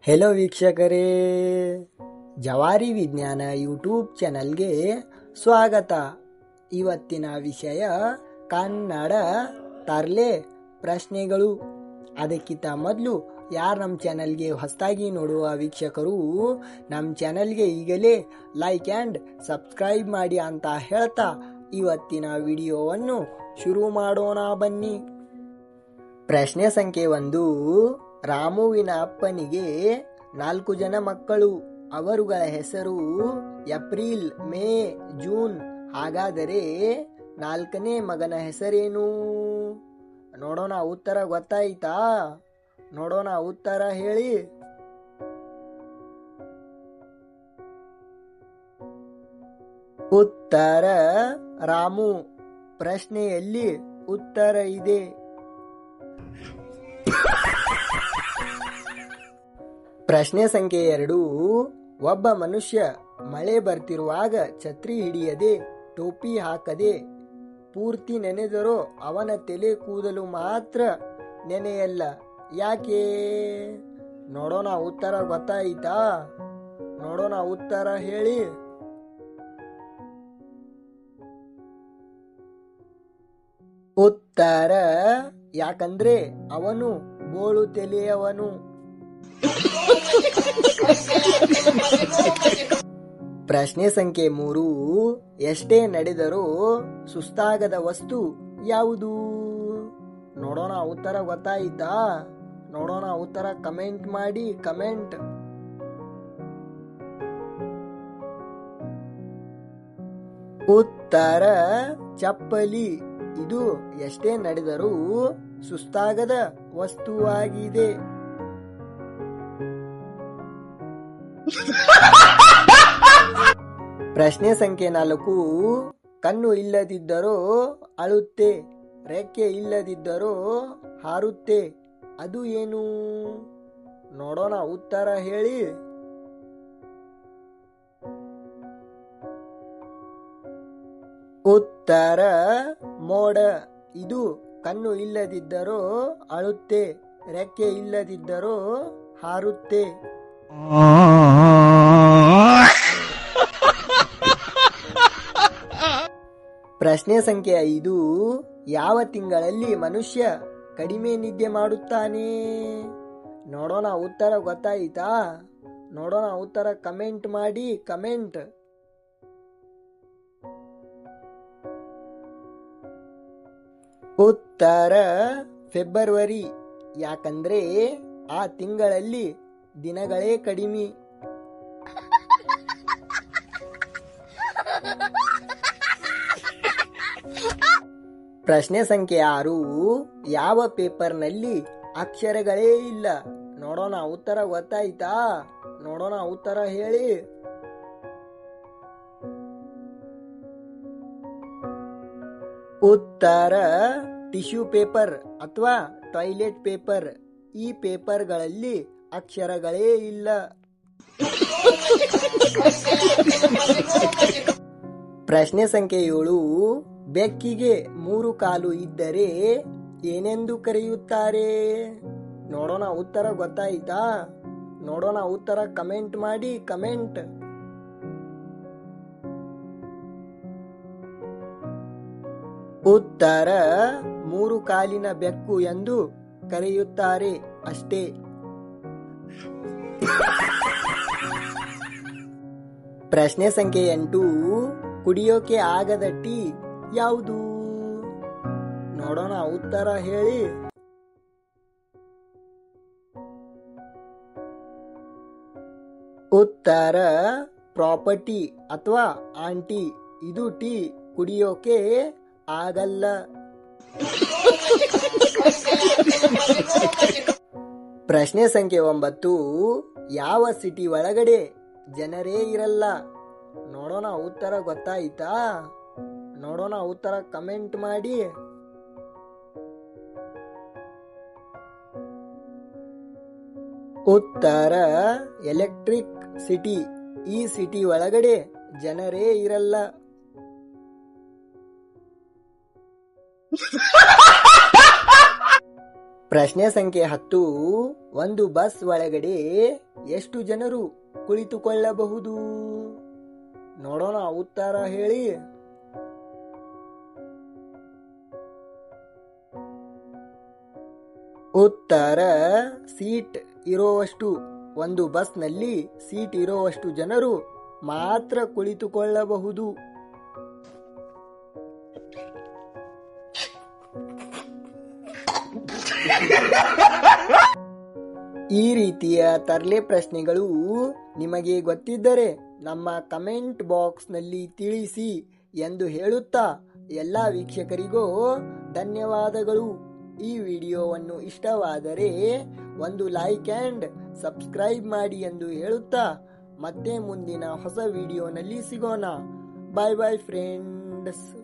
Hello ವೀಕ್ಷಕರೇ, ಜವಾರಿ ವಿಜ್ಞಾನ ಯೂಟ್ಯೂಬ್ ಚಾನಲ್ಗೆ ಸ್ವಾಗತ. ಇವತ್ತಿನ ವಿಷಯ ಕನ್ನಡ ತರ್ಲೆ ಪ್ರಶ್ನೆಗಳು. ಅದಕ್ಕಿಂತ ಮೊದಲು ಯಾರು ನಮ್ಮ ಚಾನಲ್ಗೆ ಹೊಸದಾಗಿ ನೋಡುವ ವೀಕ್ಷಕರು ನಮ್ಮ ಚಾನಲ್ಗೆ ಈಗಲೇ ಲೈಕ್ ಆ್ಯಂಡ್ ಸಬ್ಸ್ಕ್ರೈಬ್ ಮಾಡಿ ಅಂತ ಹೇಳ್ತಾ ಇವತ್ತಿನ ವಿಡಿಯೋವನ್ನು ಶುರು ಮಾಡೋಣ ಬನ್ನಿ. ಪ್ರಶ್ನೆ ಸಂಖ್ಯೆ 1. ರಾಮುವಿನ ಅಪ್ಪನಿಗೆ 4 ಜನ ಮಕ್ಕಳು. ಅವರುಗಳ ಹೆಸರು ಏಪ್ರಿಲ್, ಮೇ, ಜೂನ್. ಹಾಗಾದರೆ 4ನೇ ಮಗನ ಹೆಸರೇನು? ನೋಡೋಣ, ಉತ್ತರ ಗೊತ್ತಾಯ್ತಾ? ನೋಡೋಣ, ಉತ್ತರ ಹೇಳಿ. ಉತ್ತರ ರಾಮು. ಪ್ರಶ್ನೆಯಲ್ಲಿ ಉತ್ತರ ಇದೆ. ಪ್ರಶ್ನೆ ಸಂಖ್ಯೆ 2. ಒಬ್ಬ ಮನುಷ್ಯ ಮಳೆ ಬರ್ತಿರುವಾಗ ಛತ್ರಿ ಹಿಡಿಯದೆ, ಟೋಪಿ ಹಾಕದೆ ಪೂರ್ತಿ ನೆನೆದರೂ ಅವನ ತಲೆ ಕೂದಲು ಮಾತ್ರ ನೆನೆಯಲ್ಲ. ಯಾಕೆ? ನೋಡೋಣ, ಉತ್ತರ ಗೊತ್ತಾಯ್ತಾ? ನೋಡೋಣ, ಉತ್ತರ ಹೇಳಿ. ಉತ್ತರ ಯಾಕಂದ್ರೆ ಅವನು ಬೋಳು ತಲೆಯವನು. ಪ್ರಶ್ನೆ ಸಂಖ್ಯೆ 3. ಎಷ್ಟೇ ನಡೆದರೂ ಸುಸ್ತಾಗದ ವಸ್ತು ಯಾವುದು? ನೋಡೋಣ, ಉತ್ತರ ಗೊತ್ತಾಯ್ತಾ? ನೋಡೋಣ, ಉತ್ತರ ಕಮೆಂಟ್ ಮಾಡಿ. ಕಮೆಂಟ್. ಉತ್ತರ ಚಪ್ಪಲಿ. ಇದು ಎಷ್ಟೇ ನಡೆದರೂ ಸುಸ್ತಾಗದ ವಸ್ತುವಾಗಿದೆ. ಪ್ರಶ್ನೆ ಸಂಖ್ಯೆ 4. ಕಣ್ಣು ಇಲ್ಲದಿದ್ದರೂ ಅಳುತ್ತೆ, ರೆಕ್ಕೆ ಇಲ್ಲದಿದ್ದರೂ ಹಾರುತ್ತೆ. ಅದು ಏನು? ನೋಡೋಣ, ಉತ್ತರ ಹೇಳಿ. ಉತ್ತರ ಮೋಡ. ಇದು ಕಣ್ಣು ಇಲ್ಲದಿದ್ದರೂ ಅಳುತ್ತೆ, ರೆಕ್ಕೆ ಇಲ್ಲದಿದ್ದರೂ ಹಾರುತ್ತೆ. ಪ್ರಶ್ನೆ ಸಂಖ್ಯೆ 5. ಯಾವ ತಿಂಗಳಲ್ಲಿ ಮನುಷ್ಯ ಕಡಿಮೆ ನಿದ್ದೆ ಮಾಡುತ್ತಾನೆ? ನೋಡೋಣ, ಉತ್ತರ ಗೊತ್ತಾಯ್ತಾ? ನೋಡೋಣ, ಉತ್ತರ ಕಮೆಂಟ್ ಮಾಡಿ. ಕಮೆಂಟ್. ಉತ್ತರ ಫೆಬ್ರವರಿ. ಯಾಕಂದ್ರೆ ಆ ತಿಂಗಳಲ್ಲಿ ದಿನಗಳೇ ಕಡಿಮೆ. ಪ್ರಶ್ನೆ ಸಂಖ್ಯೆ 6. ಯಾವ ಪೇಪರ್ನಲ್ಲಿ ಅಕ್ಷರಗಳೇ ಇಲ್ಲ? ನೋಡೋಣ, ಉತ್ತರ ಗೊತ್ತಾಯ್ತಾ? ನೋಡೋಣ, ಉತ್ತರ ಹೇಳಿ. ಉತ್ತರ ಟಿಶ್ಯೂ ಪೇಪರ್ ಅಥವಾ ಟಾಯ್ಲೆಟ್ ಪೇಪರ್. ಈ ಪೇಪರ್ಗಳಲ್ಲಿ ಅಕ್ಷರಗಳೇ ಇಲ್ಲ. ಪ್ರಶ್ನೆ ಸಂಖ್ಯೆ 7. ಬೆಕ್ಕಿಗೆ 3 ಕಾಲು ಇದ್ದರೆ ಏನೆಂದು ಕರೆಯುತ್ತಾರೆ? ನೋಡೋಣ, ಉತ್ತರ ಗೊತ್ತಾಯ್ತಾ? ನೋಡೋಣ, ಉತ್ತರ ಕಮೆಂಟ್ ಮಾಡಿ. ಕಮೆಂಟ್. ಉತ್ತರ 3 ಕಾಲಿನ ಬೆಕ್ಕು ಎಂದು ಕರೆಯುತ್ತಾರೆ ಅಷ್ಟೇ. ಪ್ರಶ್ನೆ ಸಂಖ್ಯೆ 8. ಕುಡಿಯೋಕೆ ಆಗದ ಟೀ ಯಾವುದು? ನೋಡೋಣ, ಉತ್ತರ ಹೇಳಿ. ಉತ್ತರ ಪ್ರಾಪರ್ಟಿ ಅಥವಾ ಆಂಟಿ. ಇದು ಟೀ ಕುಡಿಯೋಕೆ ಆಗಲ್ಲ. ಪ್ರಶ್ನೆ ಸಂಖ್ಯೆ 9. ಯಾವ ಸಿಟಿ ಒಳಗಡೆ ಜನರೇ ಇರಲ್ಲ? ನೋಡೋಣ, ಉತ್ತರ ಗೊತ್ತಾಯ್ತಾ? ನೋಡೋಣ, ಉತ್ತರ ಕಮೆಂಟ್ ಮಾಡಿ. ಉತ್ತರ ಎಲೆಕ್ಟ್ರಿಕ್ ಸಿಟಿ. ಈ ಸಿಟಿ ಒಳಗಡೆ ಜನರೇ ಇರಲ್ಲ. ಪ್ರಶ್ನೆ ಸಂಖ್ಯೆ 10. ಒಂದು ಬಸ್ ಒಳಗಡೆ ಎಷ್ಟು ಜನರು ಕುಳಿತುಕೊಳ್ಳಬಹುದು? ನೋಡೋಣ, ಉತ್ತರ ಹೇಳಿ. ಉತ್ತರ ಸೀಟ್ ಇರುವಷ್ಟು, ಒಂದು ಬಸ್ನಲ್ಲಿ ಸೀಟ್ ಇರುವಷ್ಟು ಜನರು ಮಾತ್ರ ಕುಳಿತುಕೊಳ್ಳಬಹುದು. ಈ ರೀತಿಯ ತರಲೆ ಪ್ರಶ್ನೆಗಳು ನಿಮಗೆ ಗೊತ್ತಿದ್ದರೆ ನಮ್ಮ ಕಮೆಂಟ್ ಬಾಕ್ಸ್ನಲ್ಲಿ ತಿಳಿಸಿ ಎಂದು ಹೇಳುತ್ತಾ ಎಲ್ಲ ವೀಕ್ಷಕರಿಗೂ ಧನ್ಯವಾದಗಳು. ಈ ವಿಡಿಯೋವನ್ನು ಇಷ್ಟವಾದರೆ ಒಂದು ಲೈಕ್ ಆ್ಯಂಡ್ ಸಬ್ಸ್ಕ್ರೈಬ್ ಮಾಡಿ ಎಂದು ಹೇಳುತ್ತಾ ಮತ್ತೆ ಮುಂದಿನ ಹೊಸ ವಿಡಿಯೋನಲ್ಲಿ ಸಿಗೋಣ. ಬಾಯ್ ಬಾಯ್ ಫ್ರೆಂಡ್ಸ್.